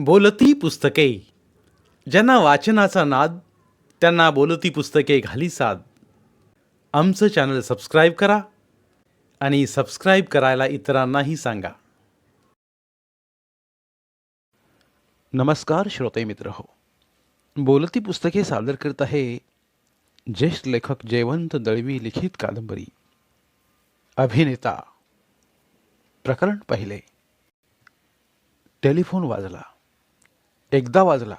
बोलती पुस्तके. ज्यांना वाचनाचा नाद, त्यांना बोलती पुस्तके घाली साद. आमचं चॅनल सबस्क्राईब करा आणि सबस्क्राईब करायला इतरांनाही सांगा. नमस्कार श्रोते मित्र हो. बोलती पुस्तके सादर करत आहे ज्येष्ठ लेखक जयवंत दळवी लिखित कादंबरी अभिनेता. प्रकरण पहिले. टेलिफोन वाजला. एकदा वाजला.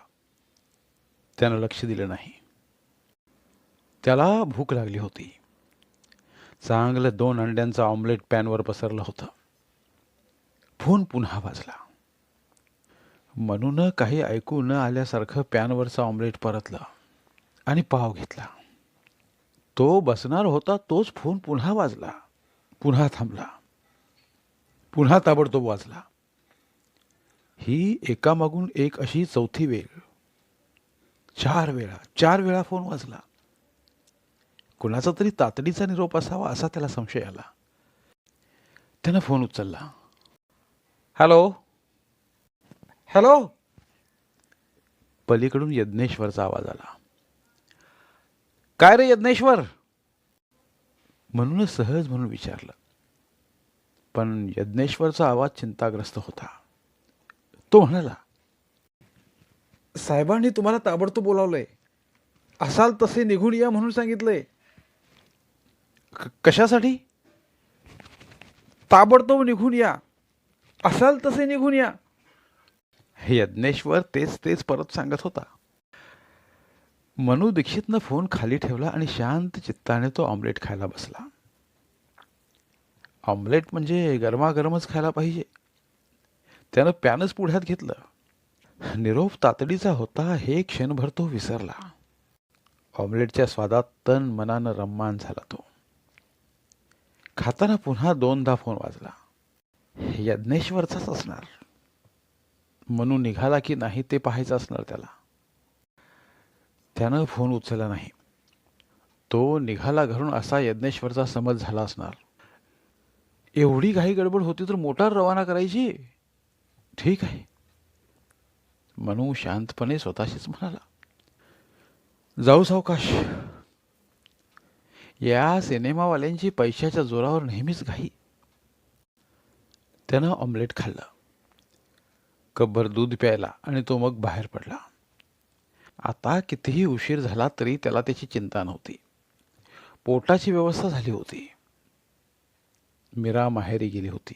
त्यानं लक्ष दिलं नाही. त्याला भूक लागली होती. चांगलं 2 अंड्यांचं ऑमलेट पॅनवर पसरलं होतं. फोन पुन्हा वाजला. मनूनं काही ऐकू न आल्यासारखं पॅनवरचं ऑमलेट परतलं आणि पाव घेतला. तो बसणार होता तोच फोन पुन्हा वाजला. पुन्हा थांबला. पुन्हा ताबडतोब वाजला. ही एकामागून एक अशी चौथी वेळ. 4 वेळा फोन वाजला. कुणाचा तरी तातडीचा निरोप असावा असा त्याला संशय आला. त्यानं फोन उचलला. Hello hello. पलीकडून यज्ञेश्वरचा आवाज आला. काय रे यज्ञेश्वर? म्हणून सहज म्हणून विचारलं. पण यज्ञेश्वरचा आवाज चिंताग्रस्त होता. तो म्हणाला, साहेबांनी तुम्हाला ताबडतोब बोलावलंय. असाल तसे निघून या म्हणून सांगितलंय. कशासाठी? ताबडतोब निघून या. असाल तसे निघून या. यज्ञेश्वर तेच परत सांगत होता. मनू दीक्षितनं फोन खाली ठेवला आणि शांत चित्ताने तो ऑमलेट खायला बसला. ऑमलेट म्हणजे गरमागरमच खायला पाहिजे. त्यानं पॅनच पुढ्यात घेतलं. निरोप तातडीचा होता हे क्षणभर तो विसरला. ऑमलेटच्या स्वादात तन मनानं रम्मान झाला तो. खाताना पुन्हा 2दा फोन वाजला. यज्ञेश्वरचाच असणार. मनू निघाला की नाही ते पाहायचं असणार त्याला. त्यानं फोन उचलला नाही. तो निघाला घरून असा यज्ञेश्वरचा समज झाला असणार. एवढी घाई गडबड होती तर मोटार रवाना करायची. ठीक आहे. मनू शांतपणे स्वतःशीच म्हणाला. जाऊ सावकाश. या सिनेमावाल्यांची पैशाच्या जोरावर नेहमीच घाई. त्यानं ऑमलेट खाल्लं. कपभर दूध प्यायला आणि तो मग बाहेर पडला. आता कितीही उशीर झाला तरी त्याला त्याची चिंता नव्हती. पोटाची व्यवस्था झाली होती. मीरा माहेरी गेली होती.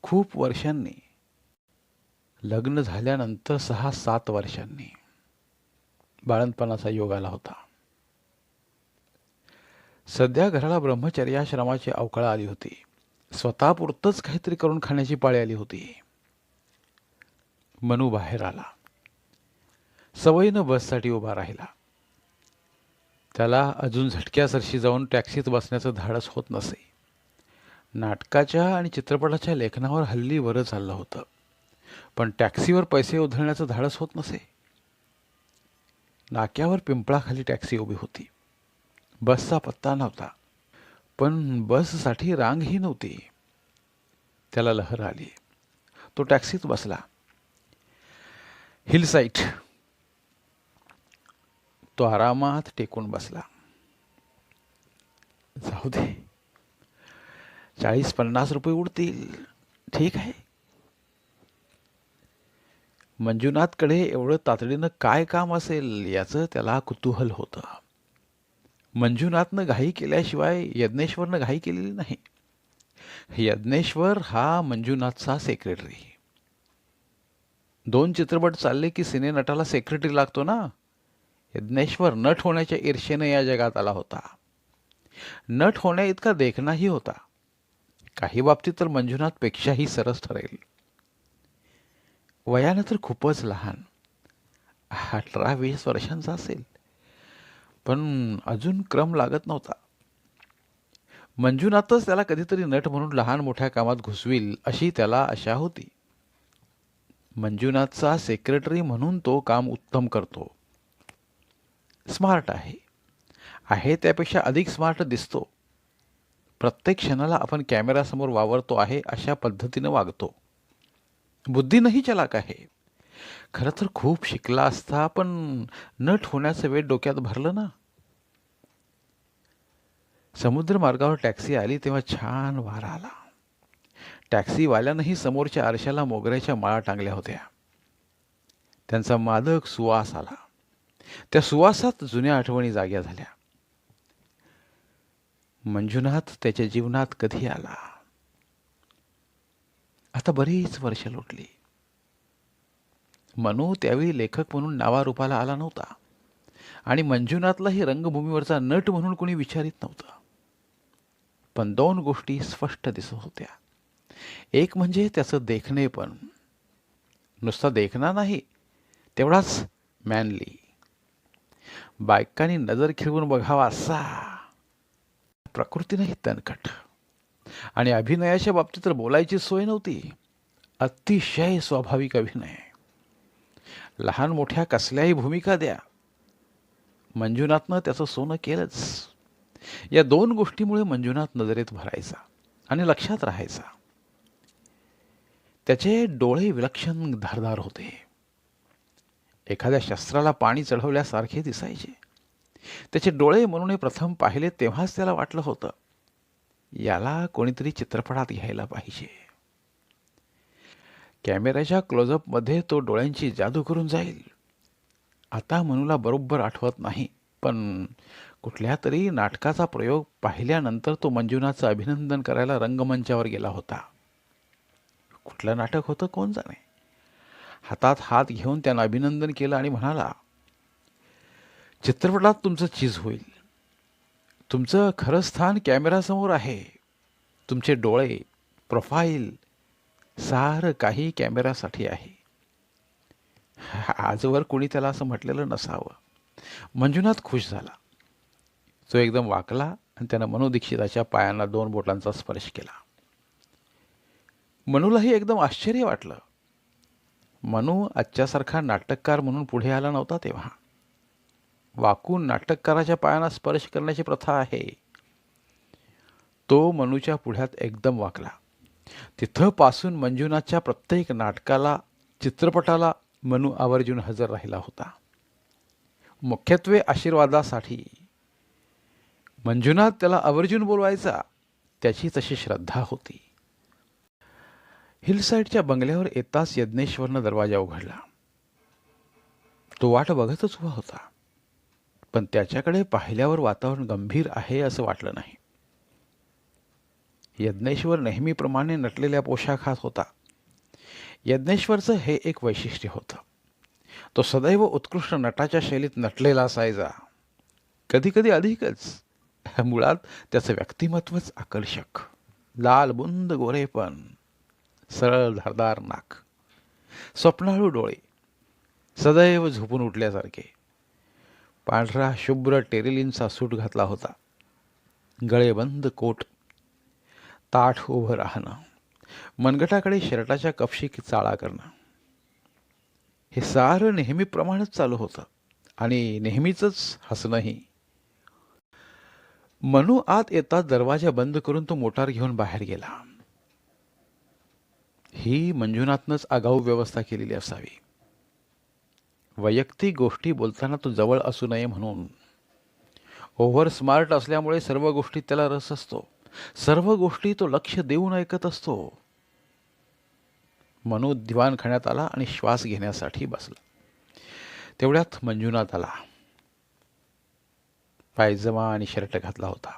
खूप वर्षांनी. लग्न झाल्यानंतर 6-7 वर्षांनी. बाळंतपणाचा योग आला होता. सध्या घराला ब्रह्मचर्याश्रमाची अवकळा आली होती. स्वतःपुरतंच काहीतरी करून खाण्याची पाळी आली होती. मनू बाहेर आला. सवयीनं बससाठी उभा राहिला. त्याला अजून झटक्यासरशी जाऊन टॅक्सीत बसण्याचं धाडस होत नसे. नाटकाच्या आणि चित्रपटाच्या लेखनावर हल्ली बरं चाललं होतं. पण टॅक्सीवर पैसे उधळण्याचं धाडस होत नसे. नाक्यावर पिंपळाखाली टॅक्सी उभी होती. बसचा पत्ता नव्हता. पण बससाठी रांगही नव्हती. त्याला लहर आली. तो टॅक्सीत बसला. हिलसाईट. तो आरामात टेकून बसला. जाऊ दे. 40-50 रुपये उडतील. ठीक आहे. मंजुनाथकडे एवढं तातडीनं काय काम असेल याचं त्याला कुतूहल होतं. मंजुनाथनं घाई केल्याशिवाय यज्ञेश्वरनं घाई केलेली नाही. यज्ञेश्वर हा मंजुनाथचा सेक्रेटरी. 2 चित्रपट चालले की सिनेनटाला सेक्रेटरी लागतो ना. यज्ञेश्वर नट होण्याच्या ईर्षेने या जगात आला होता. नट होण्या इतका देखणाही होता. काही बाबतीत तर मंजुनाथपेक्षाही सरस ठरेल. वयानं तर खूपच लहान. 18-20 वर्षांचा असेल. पण अजून क्रम लागत नव्हता. मंजुनाथच त्याला कधीतरी नट म्हणून लहान मोठ्या कामात घुसविल अशी त्याला आशा होती. मंजुनाथचा सेक्रेटरी म्हणून तो काम उत्तम करतो. स्मार्ट आहे त्यापेक्षा अधिक स्मार्ट दिसतो. प्रत्येक क्षणाला आपण कॅमेऱ्यासमोर वावरतो आहे अशा पद्धतीनं वागतो. बुद्धीनंही चलाक आहे. खरं तर खूप शिकला असता, पण नट होण्याचं वेळ डोक्यात भरलं ना. समुद्रमार्गावर टॅक्सी आली तेव्हा छान वारा आला. टॅक्सीवाल्यानंही समोरच्या आरशाला मोगऱ्याच्या माळा टांगल्या होत्या. त्यांचा मादक सुवास आला. त्या सुवासात जुन्या आठवणी जाग्या झाल्या. मंजुनाथ त्याच्या जीवनात कधी आला? आता बरीच वर्ष लोटली. मनू त्यावेळी लेखक म्हणून नावारूपाला आला नव्हता आणि मंजुनाथलाही रंगभूमीवरचा नट म्हणून कोणी विचारित नव्हतं. पण दोन गोष्टी स्पष्ट दिसत होत्या. एक म्हणजे त्याचं देखणेपण. नुसता देखणा नाही, तेवढाच मॅनली. बायकांनी नजर खिळवून बघावा असा. प्रकृतीनंही तणकट. आणि अभिनयाच्या बाबतीत तर बोलायची सोय नव्हती. अतिशय स्वाभाविक अभिनय. लहान मोठ्या कसल्याही भूमिका द्या, मंजुनाथनं त्याचं सोनं केलंच. या दोन गोष्टीमुळे मंजुनाथ नजरेत भरायचा आणि लक्षात राहायचा. त्याचे डोळे विलक्षण धारदार होते. एखाद्या शस्त्राला पाणी चढवल्यासारखे दिसायचे. त्याचे डोळे मनूने प्रथम पाहिले तेव्हाच त्याला वाटलं होतं, याला कोणीतरी चित्रपटात घ्यायला पाहिजे. कॅमेऱ्याच्या क्लोजअपमध्ये तो डोळ्यांची जादू करून जाईल. आता मनूला बरोबर आठवत नाही, पण कुठल्या तरी नाटकाचा प्रयोग पाहिल्यानंतर तो मंजुनाथचं अभिनंदन करायला रंगमंचावर गेला होता. कुठलं नाटक होतं कोण जाणे. हातात हात घेऊन त्यानं अभिनंदन केलं आणि म्हणाला, चित्रपटात तुमचं चीज होईल. तुमचं खरं स्थान कॅमेरासमोर आहे. तुमचे डोळे, प्रोफाईल, सारं काही कॅमेऱ्यासाठी आहे. आजवर कोणी त्याला असं म्हटलेलं नसावं. मंजुनाथ खुश झाला. तो एकदम वाकला आणि त्यानं मनू दीक्षिताच्या पायांना 2 बोटांचा स्पर्श केला. मनूलाही एकदम आश्चर्य वाटलं. मनू आजच्यासारखा नाटककार म्हणून पुढे आला नव्हता तेव्हा. वाकून नाटककाराच्या पायांना स्पर्श करण्याची प्रथा आहे. तो मनूच्या पुढ्यात एकदम वाकला. तिथं पासून मंजुनाथच्या प्रत्येक नाटकाला, चित्रपटाला मनू आवर्जून हजर राहिला होता. मुख्यत्वे आशीर्वादासाठी. मंजुनाथ त्याला आवर्जून बोलवायचा. त्याची तशी श्रद्धा होती. हिलसाईडच्या बंगल्यावर येताच यज्ञेश्वरनं दरवाजा उघडला. तो वाट बघतच उभा होता, पण त्याच्याकडे पाहिल्यावर वातावरण गंभीर आहे असं वाटलं नाही. यज्ञेश्वर नेहमीप्रमाणे नटलेल्या पोशाखात होता. यज्ञेश्वरचं हे एक वैशिष्ट्य होतं. तो सदैव उत्कृष्ट नटाच्या शैलीत नटलेला असायचा. कधीकधी अधिकच. मुळात त्याचं व्यक्तिमत्वच आकर्षक. लाल बुंद गोरेपण, सरळ धारदार नाक, स्वप्नाळू डोळे, सदैव झोपून उठल्यासारखे. पांढरा शुभ्र टेरिलिनचा सूट घातला होता. गळेबंद कोट, ताठ उभं राहणं, मनगटाकडे शर्टाच्या कपशी चाळा करणं, हे सारं नेहमीप्रमाणेच चालू होतं आणि नेहमीचंच हसणंही. मनू आत येताच दरवाजा बंद करून तो मोटार घेऊन बाहेर गेला. ही मंजुनाथनंच आगाऊ व्यवस्था केलेली असावी. वैयक्तिक गोष्टी बोलताना तो जवळ असू नये म्हणून. ओव्हर स्मार्ट असल्यामुळे सर्व गोष्टीत त्याला रस असतो. सर्व गोष्टी तो लक्ष देऊन ऐकत असतो. मनू दिवाणखान्यात आला आणि श्वास घेण्यासाठी बसला. तेवढ्यात मंजुनाथ आला. पायजमा आणि शर्ट घातला होता.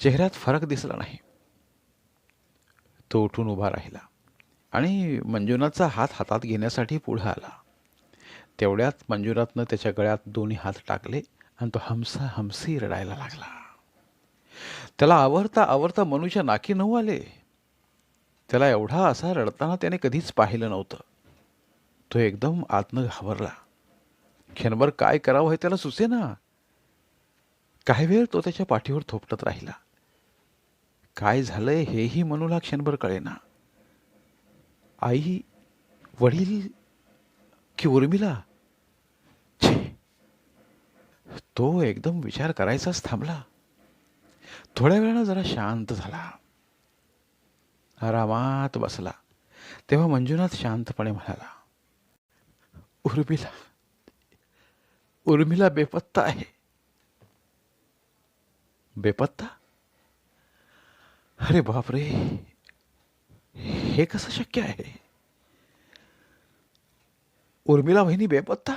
चेहऱ्यात फरक दिसला नाही. तो उठून उभा राहिला आणि मंजुनाथचा हात हातात घेण्यासाठी पुढे आला. तेवढ्यात मंजुनाथनं त्याच्या गळ्यात दोन्ही हात टाकले आणि तो हमसा हमसी रडायला लागला. त्याला आवरता आवरता मनूच्या नाकी नऊ आले. त्याला एवढा असा रडताना त्याने कधीच पाहिलं नव्हतं. तो एकदम आतनं घाबरला. क्षणभर काय करावं हे त्याला सुचेना. काही वेळ तो त्याच्या पाठीवर थोपटत राहिला. काय झालंय हेही मनूला क्षणभर कळेना. आई, वडील की उर्मिला? छे! तो एकदम विचार करायचाच थांबला. थोड्या वेळानं जरा शांत झाला. आरामात बसला. तेव्हा मंजुनाथ शांतपणे म्हणाला, उर्मिला उर्मिला बेपत्ता आहे. बेपत्ता? अरे बापरे, हे कसं शक्य आहे? उर्मिला वहिनी बेपत्ता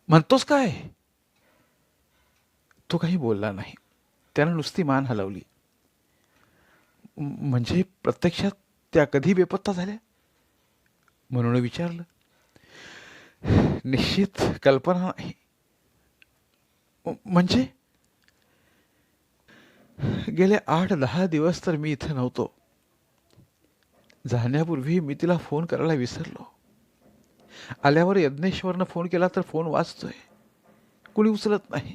म्हणतोस काय? तो काही बोलला नाही. त्यानं नुसती मान हलवली. म्हणजे प्रत्यक्षात त्या कधी बेपत्ता झाल्या म्हणून विचारलं. निश्चित कल्पना नाही. म्हणजे गेले 8-10 दिवस तर मी इथं नव्हतो. जाण्यापूर्वी मी तिला फोन करायला विसरलो. आल्यावर यज्ञेश्वरनं फोन केला तर फोन वाजतोय, कुणी उचलत नाही.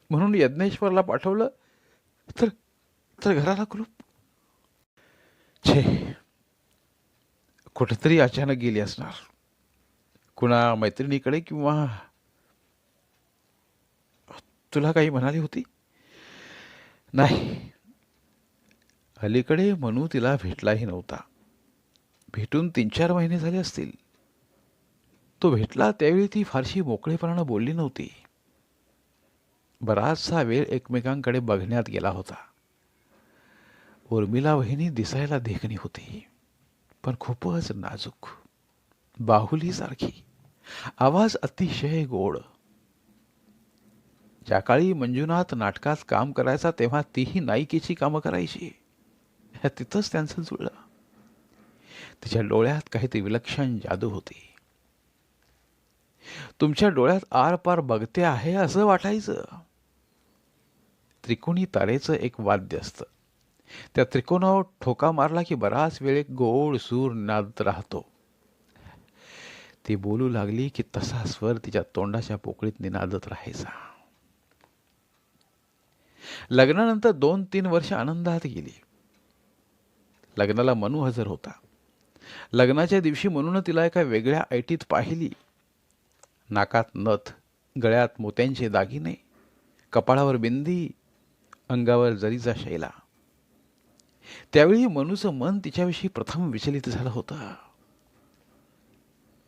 म्हणून यज्ञेश्वरला पाठवलं तर तर घराला कुलूप. छे, कुठेतरी अचानक गेली असणार. कुणा मैत्रिणीकडे किंवा तुला काही म्हणाली होती? नाही. अलीकडे मनू तिला भेटलाही नव्हता. भेटून 3-4 महिने झाले असतील. तो भेटला त्यावेळी ती फारशी मोकळेपणानं बोलली नव्हती. बराचसा वेळ एकमेकांकडे बघण्यात गेला होता. उर्मिला वहिनी दिसायला देखणी होती, पण खूपच नाजूक, बाहुलीसारखी. आवाज अतिशय गोड. ज्या काळी मंजुनाथ नाटकात काम करायचा तेव्हा तीही नायिकेची कामं करायची. तिथंच त्यांचं जुळलं. तिच्या डोळ्यात काहीतरी विलक्षण जादू होती. तुमच्या डोळ्यात आरपार बघते आहे असं वाटायचं. त्रिकोणी तारेचं एक वाद्य असतं. त्या त्रिकोणावर ठोका मारला की बराच वेळ एक गोड सूर नादत राहतो. ती बोलू लागली की तसा स्वर तिच्या तोंडाच्या पोकळीत निनादत राहायचा. लग्नानंतर 2-3 वर्ष आनंदात गेली. लग्नाला मनू हजर होता. लग्नाच्या दिवशी मनूनं तिला एका वेगळ्या ऐटीत पाहिली. नाकात नथ, गळ्यात मोत्यांचे दागिने, कपाळावर बिंदी, अंगावर जरीचा शैला. त्यावेळी मनूचं मन तिच्याविषयी प्रथम विचलित झालं होतं.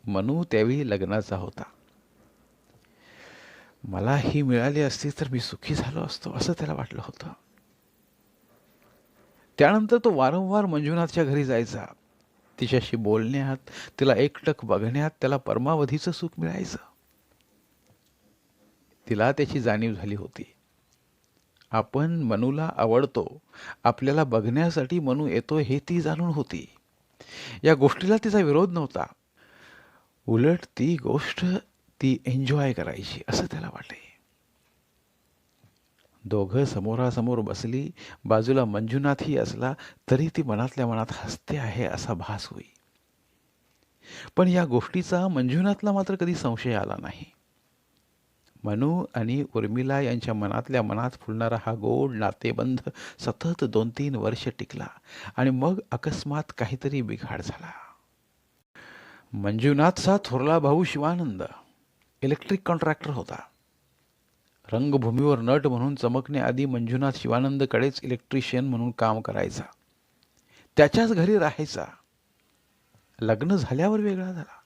मनू त्यावेळी लग्नाचा होता. मला ही मिळाली असती तर मी सुखी झालो असतो असं त्याला वाटलं होतं. त्यानंतर तो वारंवार मंजुनाथच्या घरी जायचा. तिच्याशी बोलण्यात, तिला एकटक बघण्यात त्याला परमावधीचं सुख मिळायचं. तिला त्याची जाणीव झाली होती. आपण मनूला आवडतो, आपल्याला बघण्यासाठी मनू येतो हे ती जाणून होती. या गोष्टीला तिचा विरोध नव्हता. उलट ती गोष्ट ती एन्जॉय करायची असं त्याला वाटे. दोघं समोरासमोर बसली, बाजूला मंजुनाथही असला तरी ती मनातल्या मनात हसते आहे असा भास होई. पण या गोष्टीचा मंजुनाथला मात्र कधी संशय आला नाही. मनू आणि उर्मिला यांच्या मनातल्या मनात फुलणारा हा गोड नातेबंध सतत 2-3 वर्ष टिकला आणि मग अकस्मात काहीतरी बिघाड झाला. मंजुनाथचा थोरला भाऊ शिवानंद इलेक्ट्रिक कॉन्ट्रॅक्टर होता. रंगभूमीवर नट म्हणून चमकण्याआधी मंजुनाथ शिवानंदकडेच इलेक्ट्रिशियन म्हणून काम करायचा. त्याच्याच घरी राहायचा. लग्न झाल्यावर वेगळा झाला,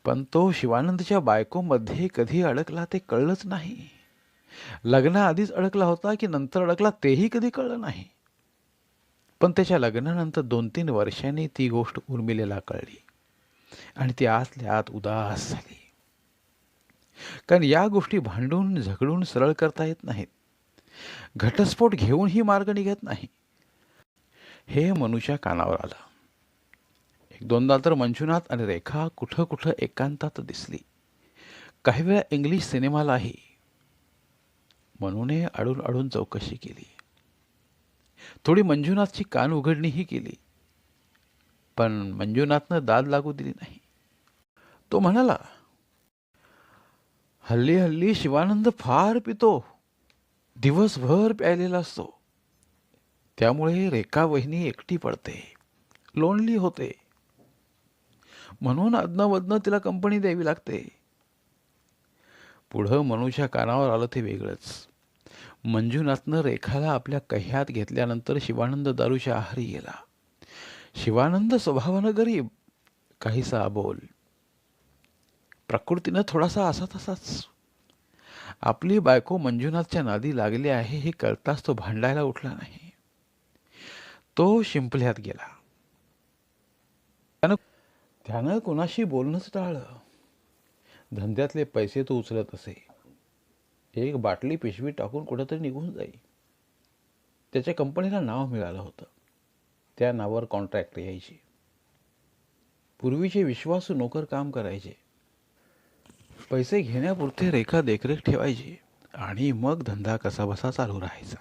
पण तो शिवानंदच्या बायकोमध्ये कधी अडकला ते कळलंच नाही. लग्नाआधीच अडकला होता की नंतर अडकला तेही कधी कळलं नाही. पण त्याच्या लग्नानंतर 2-3 वर्षांनी ती गोष्ट उर्मिलेला कळली आणि ती आतल्या आत उदास झाली. कारण या गोष्टी भांडून झगडून सरळ करता येत नाहीत. घटस्फोट घेऊनही मार्ग निघत नाही. हे मनूच्या कानावर आलं. 1-2दा तर मंजुनाथ आणि रेखा कुठं कुठं एकांतात दिसली. काही वेळा इंग्लिश सिनेमालाही. मनूने अडून अडून चौकशी केली. थोडी मंजुनाथची कान उघडणीही केली, पण मंजुनाथनं दाद लागू दिली नाही. तो म्हणाला, हल्ली हल्ली शिवानंद फार पितो, दिवसभर प्यायलेला असतो. त्यामुळे रेखा वहिनी एकटी पडते, लोणली होते. म्हणून अदनमधनं तिला कंपनी द्यावी लागते. पुढं मनूच्या कानावर आलं ते वेगळंच. मंजुनाथनं रेखाला आपल्या कह्यात घेतल्यानंतर शिवानंद दारूच्या आहारी गेला. शिवानंद स्वभावानं गरीब, काहीसा अबोल. प्रकृतीनं थोडासा असा तसाच. आपली बायको मंजुनाथच्या नादी लागली आहे हे कळताच तो भांडायला उठला नाही. तो शिंपल्यात गेला. त्यानं त्यानं कोणाशी बोलणंच टाळलं. धंद्यातले पैसे तो उचलत असे. एक बाटली पिशवी टाकून कुठंतरी निघून जाई. त्याच्या कंपनीला नाव मिळालं होतं. त्या नावावर कॉन्ट्रॅक्ट यायची. पूर्वीचे विश्वासू नोकर काम करायचे. पैसे घेण्यापुरते रेखा देखरेख ठेवायची आणि मग धंदा कसाबसा चालू राहायचा.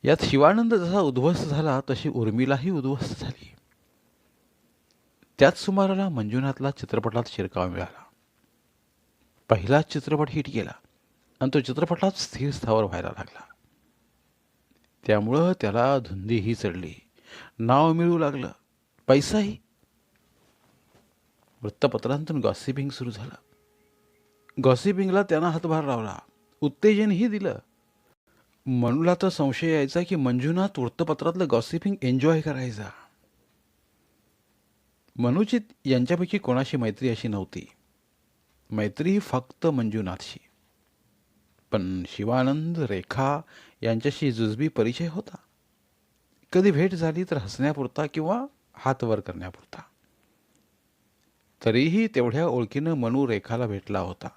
यात शिवानंद जसा उद्ध्वस्त झाला तशी उर्मिलाही उद्ध्वस्त झाली. त्याच सुमाराला मंजुनाथला चित्रपटात शिरकाव मिळाला. पहिलाच चित्रपट हिट गेला आणि तो चित्रपटात स्थिर स्थावर व्हायला लागला. त्यामुळं त्याला धुंदीही चढली, नाव मिळू लागलं, पैसाही. वृत्तपत्रांतून गॉसिपिंग सुरू झालं. गॉसिपिंगला त्यानं हातभार लावला, उत्तेजनही दिलं. मनूला तर संशय यायचा की मंजुनाथ वृत्तपत्रातलं गॉसिपिंग एन्जॉय करायचा. मनूची यांच्यापैकी कोणाशी मैत्री अशी नव्हती. मैत्री फक्त मंजुनाथशी. पण शिवानंद, रेखा यांच्याशी जुजबी परिचय होता. कधी भेट झाली तर हसण्यापुरता किंवा हात वर करण्यापुरता. तरीही तेवढ्या ओळखीनं मनू रेखाला भेटला होता.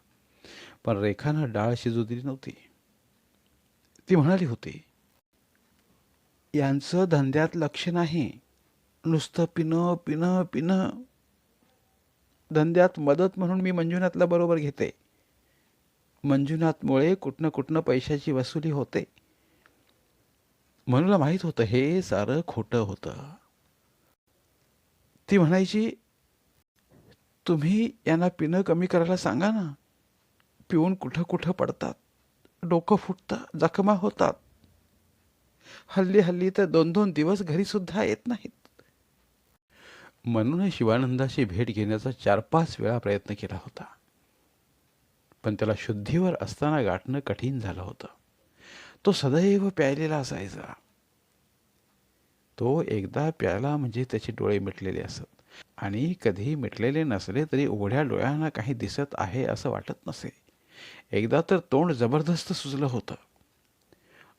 पण रेखानं डाळ शिजू दिली नव्हती. ती म्हणाली होती, यांचं धंद्यात लक्ष नाही, नुसतं पिणं पिणं पिणं. धंद्यात मदत म्हणून मी मंजुनाथला बरोबर घेते. मंजुनाथमुळे कुठनं पैशाची वसुली होते. मनूला माहीत होतं हे सारं खोटं होतं. ती म्हणायची, तुम्ही यांना पिणं कमी करायला सांगा ना. पिऊन कुठं पडतात, डोकं फुटतं, जखमा होतात. हल्ली तर 2-2 दिवस घरी सुद्धा येत नाहीत. मनूने शिवानंदाशी भेट घेण्याचा 4-5 वेळा प्रयत्न केला होता. पण त्याला शुद्धीवर असताना गाठणं कठीण झालं होतं. तो सदैव प्यायलेला असायचा. तो एकदा प्यायला म्हणजे त्याचे डोळे मिटलेले असत आणि कधी मिटलेले नसले तरी उघड्या डोळ्यांना काही दिसत आहे असं वाटत नसे. एकदा तर तोंड जबरदस्त सुजलं होतं.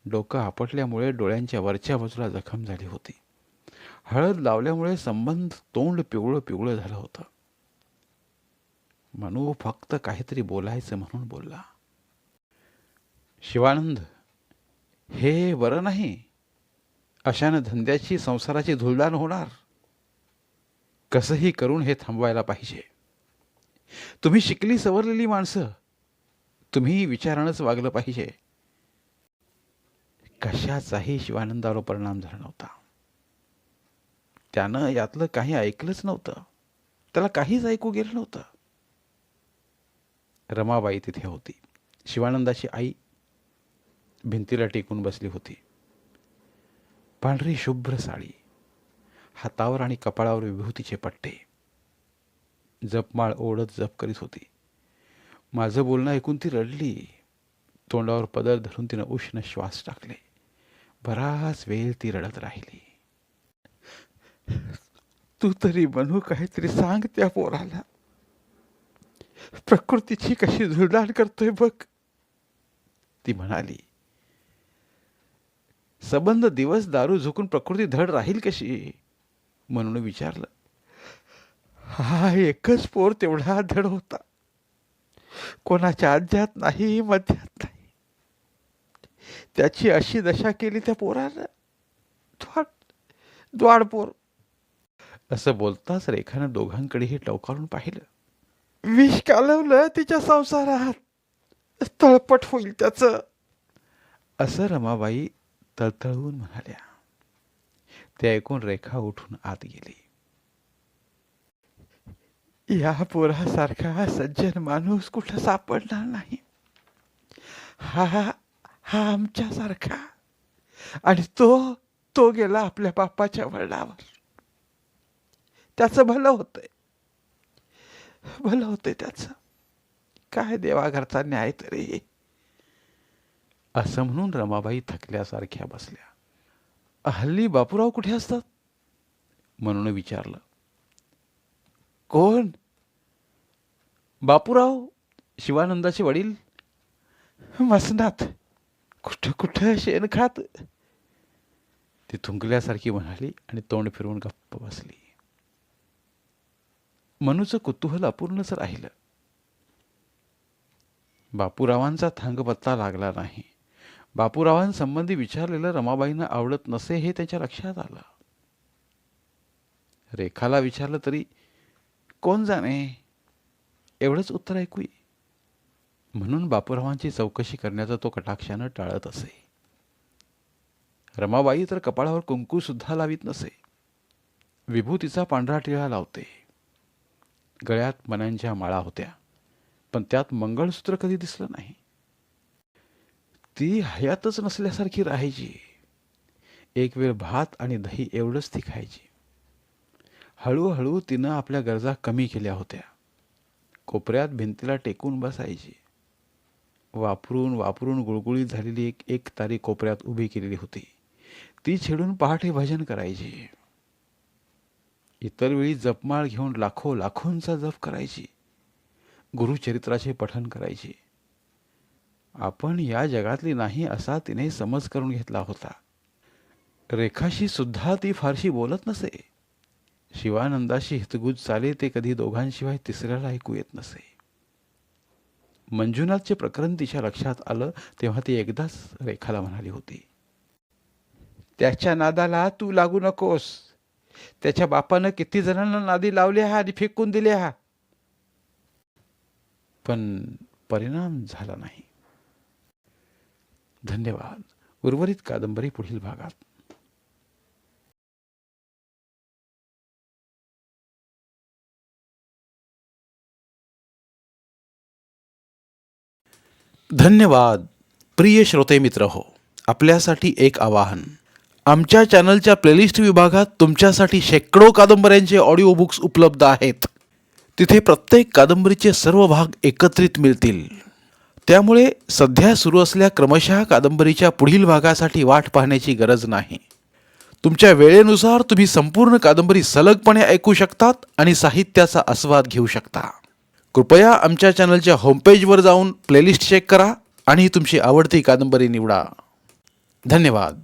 डोकं आपटल्यामुळे डोळ्यांच्या वरच्या बाजूला जखम झाली होती. हळद लावल्यामुळे संबंध तोंड पिवळं झालं होतं. मनू फक्त काहीतरी बोलायचं म्हणून बोलला. शिवानंद, हे बरं नाही. अशानं धंद्याची, संसाराची धुळदाण होणार. कसंही करून हे थांबवायला पाहिजे. तुम्ही शिकली सवरलेली माणसं, तुम्ही विचारानंच वागलं पाहिजे. कशाचाही शिवानंदावर परिणाम झाला नव्हता. त्यानं यातलं काही ऐकलंच नव्हतं. त्याला काहीच ऐकू गेलं नव्हतं. रमाबाई तिथे होती. शिवानंदाची आई भिंतीला टेकून बसली होती. पांढरी शुभ्र साडी, हातावर आणि कपाळावर विभूतीचे पट्टे. जपमाळ ओढत जप करीत होती. माझं बोलणं ऐकून ती रडली. तोंडावर पदर धरून तिनं उष्ण श्वास टाकले. बराच वेळ ती रडत राहिली. तू तरी बनू काहीतरी सांग त्या पोराला. प्रकृतीची कशी धुळदाण करतोय बघ, ती म्हणाली. संबंध दिवस दारू झुकून प्रकृती धड राहील कशी, म्हणून विचारलं. हा एकच पोर तेवढा धड होता. कोणाच्या आज्यात नाही, मध्यात नाही. त्याची अशी दशा केली त्या पोरानं. द्वाडपोर. असं बोलताच रेखानं दोघांकडेही टवकारून पाहिलं. विष कालवलं तिच्या संसारात, तळपट होईल त्याचं, असं रमाबाई तळतळून म्हणाल्या. ते ऐकून रेखा उठून आत गेली. या पोरासारखा सज्जन माणूस कुठं सापडणार नाही. हा आमच्यासारखा. आणि तो गेला आपल्या बापाच्या वळणावर. त्याचं भलं होतंय त्याचं. काय देवाघरचा न्याय तरी, असं म्हणून रमाबाई थकल्यासारख्या बसल्या. हल्ली बापूराव कुठे असतात, म्हणून विचारलं. कोण? बापूराव, शिवानंदाचे वडील, मसनात. कुठं कुठं शेण खात, ती थुंकल्यासारखी म्हणाली आणि तोंड फिरवून गप्प बसली. मनूचं कुतूहल अपूर्णच राहिलं. बापूरावांचा थांगपत्ता लागला नाही. बापूरावांसंबंधी विचारलेलं रमाबाईंना आवडत नसे हे त्याच्या लक्षात आलं. रेखाला विचारलं तरी कोण जाणे एवढंच उत्तर ऐकू ये. म्हणून बापूरावांची चौकशी करण्याचा तो कटाक्षानं टाळत असे. रमाबाई तर कपाळावर कुंकू सुद्धा लावीत नसे. विभूतीचा पांढरा टिळा लावते. गळ्यात मण्यांच्या माळा होत्या, पण त्यात मंगळसूत्र कधी दिसलं नाही. ती हयातच नसल्यासारखी राहायची. एक वेळ भात आणि दही एवढंच ती खायची. हळूहळू तिनं आपल्या गरजा कमी केल्या होत्या. कोपऱ्यात भिंतीला टेकून बसायची. वापरून वापरून गुळगुळीत झालेली एक तारी कोपऱ्यात उभी केलेली होती. ती छेडून पहाटे भजन करायची. इतर वेळी जपमाळ घेऊन लाखोंचा जप करायची. गुरुचरित्राचे पठण करायची. आपण या जगातली नाही असा तिने समज करून घेतला होता. रेखाशी सुद्धा ती फारशी बोलत नसे. शिवानंदाशी हितगुज चाले ते कधी दोघांशिवाय तिसऱ्याला ऐकू येत नसे. मंजुनाथचे प्रकरण तिच्या लक्षात आलं तेव्हा ती एकदाच रेखाला म्हणाली होती, त्याच्या नादाला तू लागू नकोस. त्याच्या बापानं किती जणांना नादी लावल्या आणि फेकून दिल्या, पण परिणाम झाला नाही. धन्यवाद. उर्वरित कादंबरी पुढील भागात. धन्यवाद. प्रिय श्रोते मित्र हो, आपल्यासाठी एक आवाहन. आमच्या चॅनलच्या प्लेलिस्ट विभागात तुमच्यासाठी शेकडो कादंबऱ्यांचे ऑडिओ बुक्स उपलब्ध आहेत. तिथे प्रत्येक कादंबरीचे सर्व भाग एकत्रित मिळतील. त्यामुळे सध्या सुरू असलेल्या क्रमशः कादंबरीच्या पुढील भागासाठी वाट पाहण्याची गरज नाही. तुमच्या वेळेनुसार तुम्ही संपूर्ण कादंबरी सलगपणे ऐकू शकतात आणि साहित्याचा आस्वाद घेऊ शकता. कृपया आमच्या चॅनलच्या होमपेजवर जाऊन प्लेलिस्ट चेक करा आणि तुमची आवडती कादंबरी निवडा. धन्यवाद.